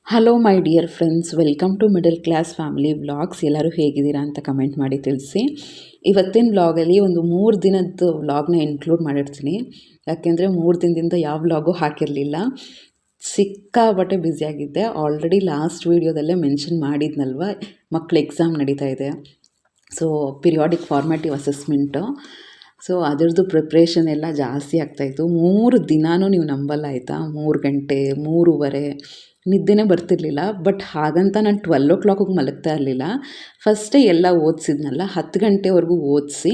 Hello my dear friends, welcome to middle class family vlogs. ಎಲ್ಲರೂ ಹೇಗಿದ್ದೀರಾ ಅಂತ comment ಮಾಡಿ ತಿಳಿಸಿ. ಇವತ್ತಿನ ವ್ಲಾಗಲ್ಲಿ ಒಂದು 3 ದಿನದ್ದು ವ್ಲಾಗ್ನ ಇನ್ಕ್ಲೂಡ್ ಮಾಡಿರ್ತೀನಿ. ಯಾಕೆಂದರೆ 3 ದಿನದಿಂದ ಯಾವ ವ್ಲಾಗು ಹಾಕಿರಲಿಲ್ಲ. ಸಿಕ್ಕಾಪಟ್ಟೆ ಬ್ಯುಸಿಯಾಗಿದ್ದೆ. ಆಲ್ರೆಡಿ ಲಾಸ್ಟ್ ವೀಡಿಯೋದಲ್ಲೇ ಮೆನ್ಷನ್ ಮಾಡಿದ್ನಲ್ವ, ಮಕ್ಕಳ ಎಕ್ಸಾಮ್ ನಡೀತಾ ಇದೆ. So periodic formative assessment. So ಅದರದ್ದು ಪ್ರಿಪ್ರೇಷನ್ ಎಲ್ಲ ಜಾಸ್ತಿ ಆಗ್ತಾಯಿತ್ತು. 3 ದಿನಾನೂ ನೀವು ನಂಬಲ್ಲ ಆಯಿತಾ. 3 ಗಂಟೆ 3:30 ನಿದ್ದೆನೇ ಬರ್ತಿರ್ಲಿಲ್ಲ. ಬಟ್ ಹಾಗಂತ ನಾನು 12 ಮಲಗ್ತಾ ಇರಲಿಲ್ಲ. ಫಸ್ಟೇ ಎಲ್ಲ ಓದಿಸಿದ್ನಲ್ಲ, 10 ಗಂಟೆವರೆಗೂ ಓದಿಸಿ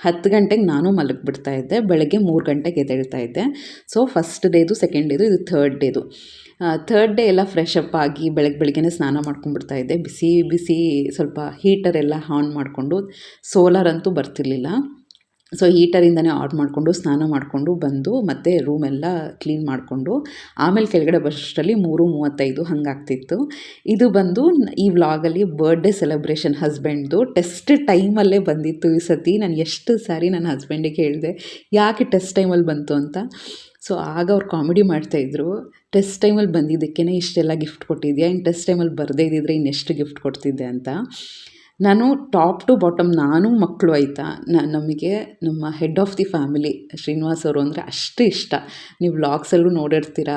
10 ಗಂಟೆಗೆ ನಾನು ಮಲಗಿಬಿಡ್ತಾ ಇದ್ದೆ. ಬೆಳಗ್ಗೆ 3 ಗಂಟೆಗೆ ಎದ್ದೇಳ್ತಾ ಇದ್ದೆ. ಸೊ ಫಸ್ಟ್ ಡೇದು, ಸೆಕೆಂಡ್ ಡೇದು, ಇದು ಥರ್ಡ್ ಡೇದು. ಥರ್ಡ್ ಡೇ ಎಲ್ಲ ಫ್ರೆಶ್ ಅಪ್ ಆಗಿ ಬೆಳಗ್ಗೆನೇ ಸ್ನಾನ ಮಾಡ್ಕೊಂಡ್ಬಿಡ್ತಾ ಇದ್ದೆ. ಬಿಸಿ ಸ್ವಲ್ಪ ಹೀಟರ್ ಎಲ್ಲ ಆನ್ ಮಾಡಿಕೊಂಡು, ಸೋಲಾರ್ ಅಂತೂ ಬರ್ತಿರ್ಲಿಲ್ಲ. ಸೊ ಹೀಟರಿಂದನೇ ಆನ್ ಮಾಡಿಕೊಂಡು ಸ್ನಾನ ಮಾಡಿಕೊಂಡು ಬಂದು ಮತ್ತೆ ರೂಮೆಲ್ಲ ಕ್ಲೀನ್ ಮಾಡಿಕೊಂಡು ಆಮೇಲೆ ಕೆಳಗಡೆ ಬರೋಷ್ಟರಲ್ಲಿ 3:35 ಹಂಗಾಗ್ತಿತ್ತು. ಇದು ಬಂದು ಈ ವ್ಲಾಗಲ್ಲಿ ಬರ್ಡೇ ಸೆಲೆಬ್ರೇಷನ್ ಹಸ್ಬೆಂಡ್ದು ಟೆಸ್ಟ್ ಟೈಮಲ್ಲೇ ಬಂದಿತ್ತು ಈ ಸತಿ. ನಾನು ಎಷ್ಟು ಸಾರಿ ನನ್ನ ಹಸ್ಬೆಂಡಿಗೆ ಹೇಳಿದೆ ಯಾಕೆ ಟೆಸ್ಟ್ ಟೈಮಲ್ಲಿ ಬಂತು ಅಂತ. ಸೊ ಆಗ ಅವ್ರು ಕಾಮಿಡಿ ಮಾಡ್ತಾಯಿದ್ರು, ಟೆಸ್ಟ್ ಟೈಮಲ್ಲಿ ಬಂದಿದ್ದಕ್ಕೇ ಇಷ್ಟೆಲ್ಲ ಗಿಫ್ಟ್ ಕೊಟ್ಟಿದ್ಯಾ, ಇನ್ನು ಟೆಸ್ಟ್ ಟೈಮಲ್ಲಿ ಬರದೇ ಇದ್ದಿದ್ರೆ ಇನ್ನೆಷ್ಟು ಗಿಫ್ಟ್ ಕೊಡ್ತಿದ್ದೆ ಅಂತ. ನಾನು ಟಾಪ್ ಟು ಬಾಟಮ್, ನಾನು ಮಕ್ಕಳು ಆಯಿತಾ, ನಮಗೆ ನಮ್ಮ head of the family Srinivas ಅವರು ಅಂದರೆ ಅಷ್ಟು ಇಷ್ಟ. ನೀವು ವ್ಲಾಗ್ಸಲ್ಲೂ ನೋಡಿರ್ತೀರ.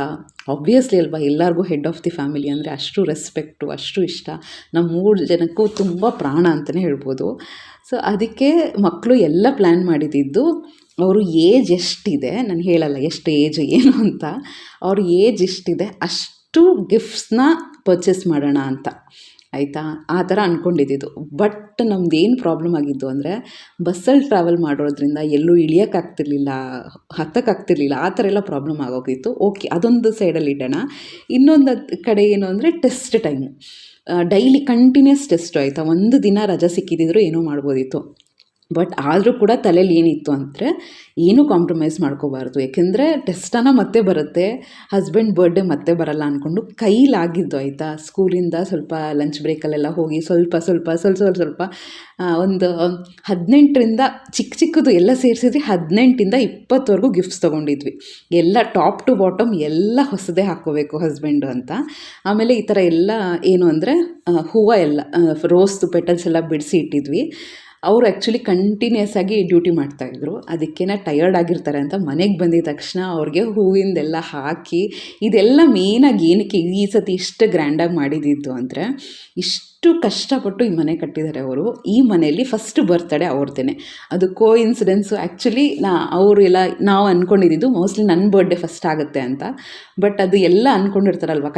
ಆಬ್ವಿಯಸ್ಲಿ ಅಲ್ವಾ, ಎಲ್ಲರಿಗೂ ಹೆಡ್ ಆಫ್ ದಿ ಫ್ಯಾಮಿಲಿ ಅಂದರೆ ಅಷ್ಟು ರೆಸ್ಪೆಕ್ಟು, ಅಷ್ಟು ಇಷ್ಟ. ನಮ್ಮ 3 ಜನಕ್ಕೂ ತುಂಬ ಪ್ರಾಣ ಅಂತಲೇ ಹೇಳ್ಬೋದು. ಸೊ ಅದಕ್ಕೆ ಮಕ್ಕಳು ಎಲ್ಲ ಪ್ಲ್ಯಾನ್ ಮಾಡಿದ್ದು. ಅವರು ಏಜ್ ಎಷ್ಟಿದೆ, ನಾನು ಹೇಳಲ್ಲ ಎಷ್ಟು ಏಜ್ ಏನು ಅಂತ, ಅವ್ರ ಏಜ್ ಎಷ್ಟಿದೆ ಅಷ್ಟು ಗಿಫ್ಟ್ಸ್ನ ಪರ್ಚೇಸ್ ಮಾಡೋಣ ಅಂತ ಆಯಿತಾ. ಆ ಥರ ಅಂದ್ಕೊಂಡಿದ್ದು. ಬಟ್ ನಮ್ದೇನು ಪ್ರಾಬ್ಲಮ್ ಆಗಿದ್ದು ಅಂದರೆ, ಬಸ್ಸಲ್ಲಿ ಟ್ರಾವೆಲ್ ಮಾಡೋದ್ರಿಂದ ಎಲ್ಲೂ ಇಳಿಯೋಕ್ಕಾಗ್ತಿರ್ಲಿಲ್ಲ, ಹತ್ತಕ್ಕಾಗ್ತಿರ್ಲಿಲ್ಲ. ಆ ಥರ ಎಲ್ಲ ಪ್ರಾಬ್ಲಮ್ ಆಗೋಗಿತ್ತು. ಓಕೆ, ಅದೊಂದು ಸೈಡಲ್ಲಿ ಇಡೋಣ. ಇನ್ನೊಂದು ಕಡೆ ಏನು ಅಂದರೆ test time. Daily continuous test ಆಯಿತಾ. ಒಂದು ದಿನ ರಜೆ ಸಿಕ್ಕಿದ್ದಿದ್ರು ಏನೋ ಮಾಡ್ಬೋದಿತ್ತು. ಬಟ್ ಆದರೂ ಕೂಡ ತಲೆಯಲ್ಲಿ ಏನಿತ್ತು ಅಂದರೆ, ಏನೂ ಕಾಂಪ್ರಮೈಸ್ ಮಾಡ್ಕೋಬಾರ್ದು. ಯಾಕೆಂದರೆ ಟೆಸ್ಟನ್ನು ಮತ್ತೆ ಬರುತ್ತೆ, ಹಸ್ಬೆಂಡ್ ಬರ್ಡೇ ಮತ್ತೆ ಬರಲ್ಲ ಅಂದ್ಕೊಂಡು ಕೈಲಾಗಿದ್ದು ಆಯಿತಾ. ಸ್ಕೂಲಿಂದ ಸ್ವಲ್ಪ ಲಂಚ್ ಬ್ರೇಕಲ್ಲೆಲ್ಲ ಹೋಗಿ ಸ್ವಲ್ಪ ಒಂದು 18ರಿಂದ ಚಿಕ್ಕದು ಎಲ್ಲ ಸೇರಿಸಿದ್ವಿ, 18ಇಂದ 20ವರೆಗೂ ಗಿಫ್ಟ್ಸ್ ತೊಗೊಂಡಿದ್ವಿ. ಎಲ್ಲ ಟಾಪ್ ಟು ಬಾಟಮ್ ಎಲ್ಲ ಹೊಸದೇ ಹಾಕ್ಕೋಬೇಕು ಹಸ್ಬೆಂಡು ಅಂತ. ಆಮೇಲೆ ಈ ಥರ ಎಲ್ಲ ಏನು ಅಂದರೆ ಹೂವು ಎಲ್ಲ ರೋಸ್ ಪೆಟಲ್ಸ್ ಎಲ್ಲ ಬಿಡಿಸಿ ಇಟ್ಟಿದ್ವಿ. ಅವರು ಆ್ಯಕ್ಚುಲಿ ಕಂಟಿನ್ಯೂಸ್ ಆಗಿ ಡ್ಯೂಟಿ ಮಾಡ್ತಾಯಿದ್ರು. ಅದಕ್ಕೇ ಟಯರ್ಡ್ ಆಗಿರ್ತಾರೆ ಅಂತ ಮನೆಗೆ ಬಂದಿದ ತಕ್ಷಣ ಅವ್ರಿಗೆ ಹೂವಿಂದೆಲ್ಲ ಹಾಕಿ, ಇದೆಲ್ಲ ಮೇಯ್ನಾಗಿ ಏನಕ್ಕೆ ಈ ಸತಿ ಇಷ್ಟು ಗ್ರ್ಯಾಂಡಾಗಿ ಮಾಡಿದ್ದು ಅಂದರೆ, ಇಷ್ಟು ಕಷ್ಟಪಟ್ಟು ಈ ಮನೆ ಕಟ್ಟಿದ್ದಾರೆ ಅವರು. ಈ ಮನೆಯಲ್ಲಿ ಫಸ್ಟ್ ಬರ್ತಡೇ ಅವ್ರದ್ದೇ. ಅದು ಇನ್ಸಿಡೆನ್ಸು. ಆ್ಯಕ್ಚುಲಿ ಅವರೆಲ್ಲ ನಾವು ಅಂದ್ಕೊಂಡಿದ್ದು ಮೋಸ್ಟ್ಲಿ ನನ್ನ ಬರ್ಡೇ ಫಸ್ಟ್ ಆಗುತ್ತೆ ಅಂತ. ಬಟ್ ಅದು ಎಲ್ಲ ಅಂದ್ಕೊಂಡಿರ್ತಾರಲ್ವ,